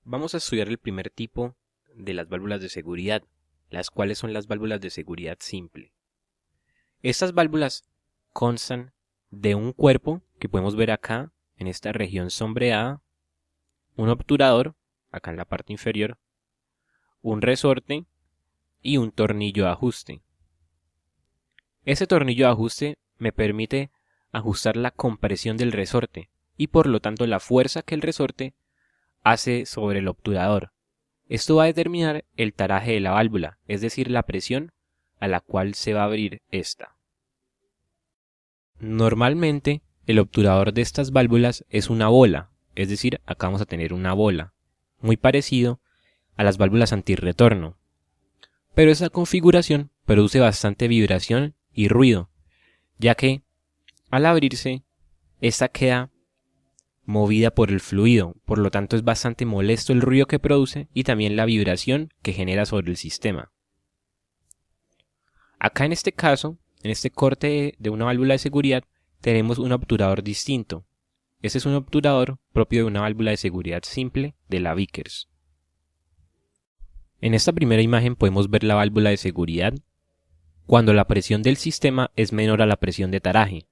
Vamos a estudiar el primer tipo de las válvulas de seguridad, las cuales son las válvulas de seguridad simple. Estas válvulas constan de un cuerpo que podemos ver acá en esta región sombreada, un obturador, acá en la parte inferior, un resorte y un tornillo de ajuste. Ese tornillo de ajuste me permite ajustar la compresión del resorte y por lo tanto la fuerza que el resorte hace sobre el obturador. Esto va a determinar el taraje de la válvula, es decir, la presión a la cual se va a abrir esta. Normalmente, el obturador de estas válvulas es una bola, es decir, acá vamos a tener una bola, muy parecido a las válvulas antirretorno. Pero esa configuración produce bastante vibración y ruido, ya que al abrirse, esta queda movida por el fluido, por lo tanto es bastante molesto el ruido que produce y también la vibración que genera sobre el sistema. Acá en este caso, en este corte de una válvula de seguridad, tenemos un obturador distinto. Este es un obturador propio de una válvula de seguridad simple de la Vickers. En esta primera imagen podemos ver la válvula de seguridad cuando la presión del sistema es menor a la presión de taraje.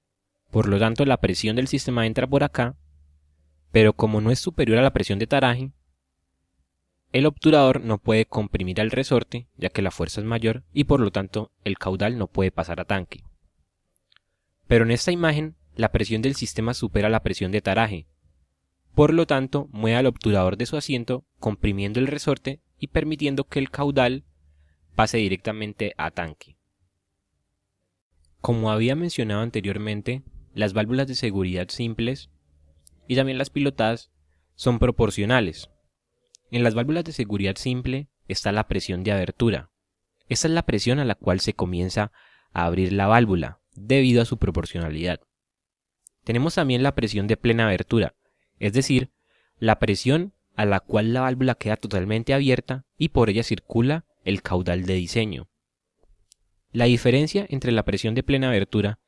Por lo tanto, la presión del sistema entra por acá, pero como no es superior a la presión de taraje, el obturador no puede comprimir al resorte, ya que la fuerza es mayor y por lo tanto el caudal no puede pasar a tanque. Pero en esta imagen, la presión del sistema supera la presión de taraje, por lo tanto mueve al obturador de su asiento, comprimiendo el resorte y permitiendo que el caudal pase directamente a tanque. Como había mencionado anteriormente, las válvulas de seguridad simples y también las pilotadas son proporcionales. En las válvulas de seguridad simple está la presión de abertura. Esta es la presión a la cual se comienza a abrir la válvula, debido a su proporcionalidad. Tenemos también la presión de plena abertura, es decir, la presión a la cual la válvula queda totalmente abierta y por ella circula el caudal de diseño. La diferencia entre la presión de plena abertura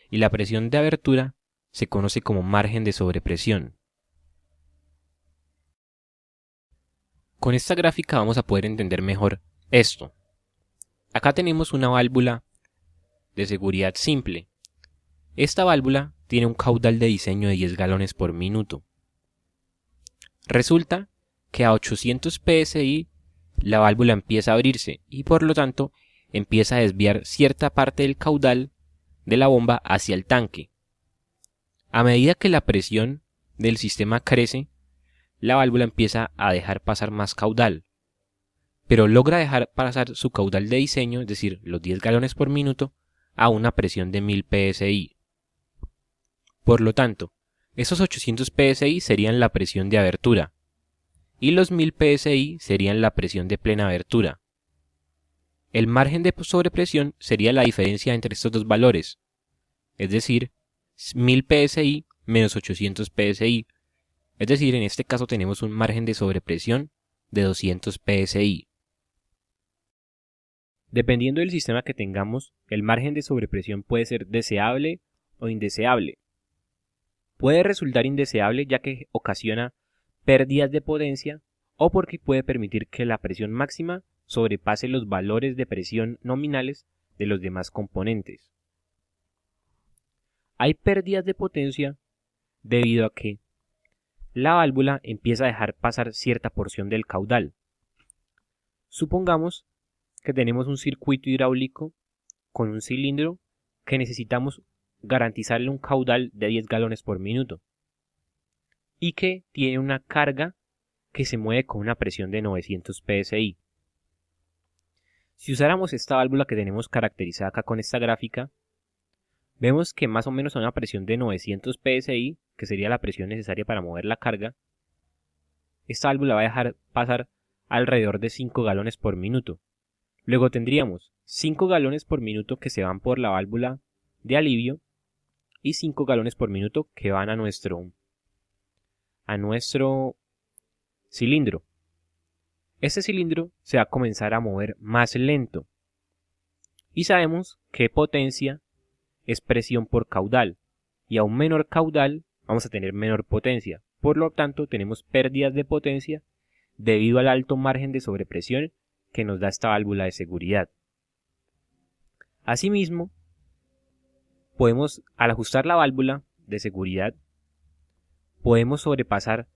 y la presión de abertura se conoce como margen de sobrepresión. Con esta gráfica vamos a poder entender mejor esto. Acá tenemos una válvula de seguridad simple. Esta válvula tiene un caudal de diseño de 10 galones por minuto. Resulta que a 800 psi la válvula empieza a abrirse y por lo tanto empieza a desviar cierta parte del caudal de la bomba hacia el tanque. A medida que la presión del sistema crece, la válvula empieza a dejar pasar más caudal, pero logra dejar pasar su caudal de diseño, es decir, los 10 galones por minuto, a una presión de 1000 psi. Por lo tanto, esos 800 psi serían la presión de abertura, y los 1000 psi serían la presión de plena abertura. El margen de sobrepresión sería la diferencia entre estos dos valores, es decir, 1000 psi menos 800 psi, es decir, en este caso tenemos un margen de sobrepresión de 200 psi. Dependiendo del sistema que tengamos, el margen de sobrepresión puede ser deseable o indeseable. Puede resultar indeseable ya que ocasiona pérdidas de potencia o porque puede permitir que la presión máxima sobrepase los valores de presión nominales de los demás componentes. Hay pérdidas de potencia debido a que la válvula empieza a dejar pasar cierta porción del caudal. Supongamos que tenemos un circuito hidráulico con un cilindro que necesitamos garantizarle un caudal de 10 galones por minuto y que tiene una carga que se mueve con una presión de 900 psi. Si usáramos esta válvula que tenemos caracterizada acá con esta gráfica, vemos que más o menos a una presión de 900 psi, que sería la presión necesaria para mover la carga, esta válvula va a dejar pasar alrededor de 5 galones por minuto. Luego tendríamos 5 galones por minuto que se van por la válvula de alivio y 5 galones por minuto que van a nuestro cilindro. Este cilindro se va a comenzar a mover más lento y sabemos que potencia es presión por caudal y a un menor caudal vamos a tener menor potencia, por lo tanto tenemos pérdidas de potencia debido al alto margen de sobrepresión que nos da esta válvula de seguridad. Asimismo, podemos, al ajustar la válvula de seguridad, podemos sobrepasar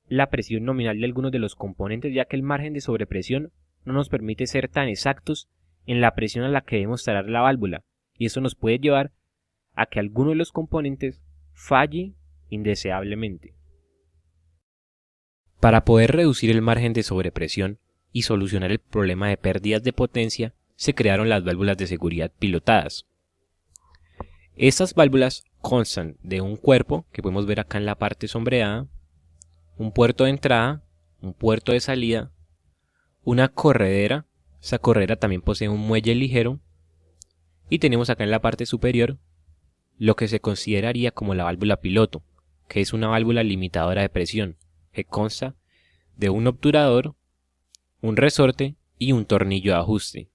la presión nominal de algunos de los componentes, ya que el margen de sobrepresión no nos permite ser tan exactos en la presión a la que debemos tarar la válvula, y eso nos puede llevar a que alguno de los componentes falle indeseablemente. Para poder reducir el margen de sobrepresión y solucionar el problema de pérdidas de potencia, se crearon las válvulas de seguridad pilotadas. Estas válvulas constan de un cuerpo, que podemos ver acá en la parte sombreada, un puerto de entrada, un puerto de salida, una corredera, esa corredera también posee un muelle ligero, y tenemos acá en la parte superior lo que se consideraría como la válvula piloto, que es una válvula limitadora de presión, que consta de un obturador, un resorte y un tornillo de ajuste.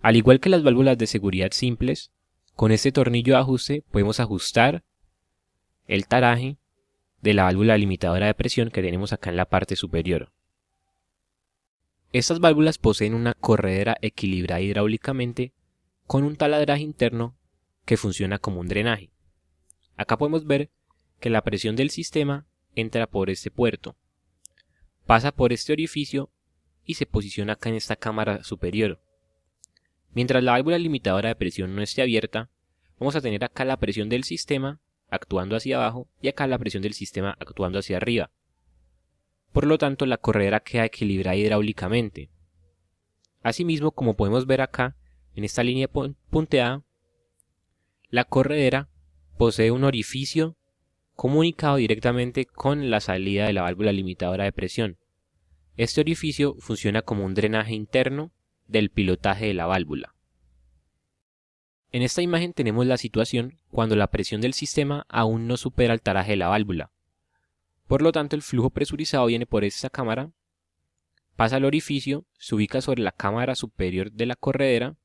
Al igual que las válvulas de seguridad simples, con este tornillo de ajuste podemos ajustar el taraje de la válvula limitadora de presión que tenemos acá en la parte superior. Estas válvulas poseen una corredera equilibrada hidráulicamente con un taladraje interno que funciona como un drenaje. Acá podemos ver que la presión del sistema entra por este puerto, pasa por este orificio y se posiciona acá en esta cámara superior. Mientras la válvula limitadora de presión no esté abierta, vamos a tener acá la presión del sistema actuando hacia abajo y acá la presión del sistema actuando hacia arriba. Por lo tanto, la corredera queda equilibrada hidráulicamente. Asimismo, como podemos ver acá en esta línea punteada, la corredera posee un orificio comunicado directamente con la salida de la válvula limitadora de presión. Este orificio funciona como un drenaje interno del pilotaje de la válvula. En esta imagen tenemos la situación cuando la presión del sistema aún no supera el taraje de la válvula. Por lo tanto, el flujo presurizado viene por esta cámara, pasa al orificio, se ubica sobre la cámara superior de la corredera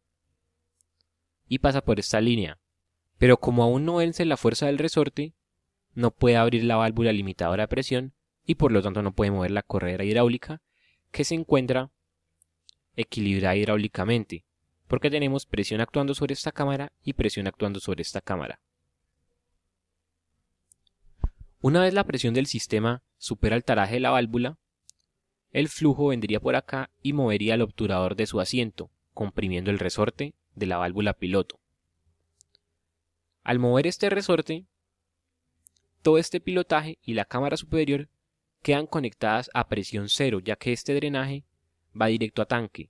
y pasa por esta línea. Pero como aún no vence la fuerza del resorte, no puede abrir la válvula limitadora de presión y por lo tanto no puede mover la corredera hidráulica, que se encuentra equilibrada hidráulicamente, porque tenemos presión actuando sobre esta cámara y presión actuando sobre esta cámara. Una vez la presión del sistema supera el taraje de la válvula, el flujo vendría por acá y movería el obturador de su asiento, comprimiendo el resorte de la válvula piloto. Al mover este resorte, todo este pilotaje y la cámara superior quedan conectadas a presión cero, ya que este drenaje va directo a tanque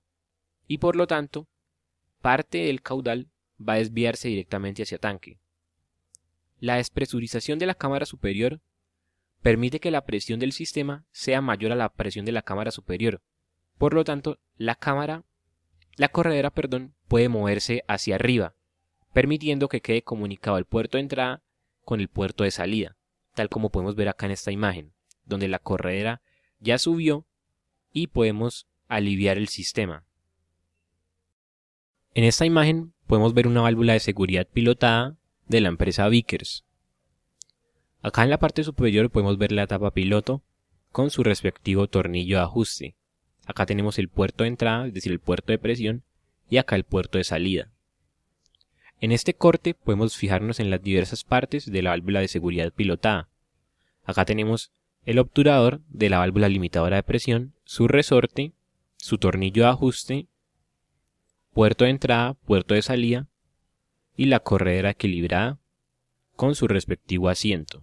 y por lo tanto parte del caudal va a desviarse directamente hacia tanque. La despresurización de la cámara superior permite que la presión del sistema sea mayor a la presión de la cámara superior. Por lo tanto, la corredera, puede moverse hacia arriba, permitiendo que quede comunicado el puerto de entrada con el puerto de salida, tal como podemos ver acá en esta imagen, donde la corredera ya subió y podemos aliviar el sistema. En esta imagen podemos ver una válvula de seguridad pilotada de la empresa Vickers. Acá en la parte superior podemos ver la tapa piloto con su respectivo tornillo de ajuste. Acá tenemos el puerto de entrada, es decir, el puerto de presión, y acá el puerto de salida. En este corte podemos fijarnos en las diversas partes de la válvula de seguridad pilotada. Acá tenemos el obturador de la válvula limitadora de presión, su resorte, su tornillo de ajuste, puerto de entrada, puerto de salida y la corredera equilibrada con su respectivo asiento.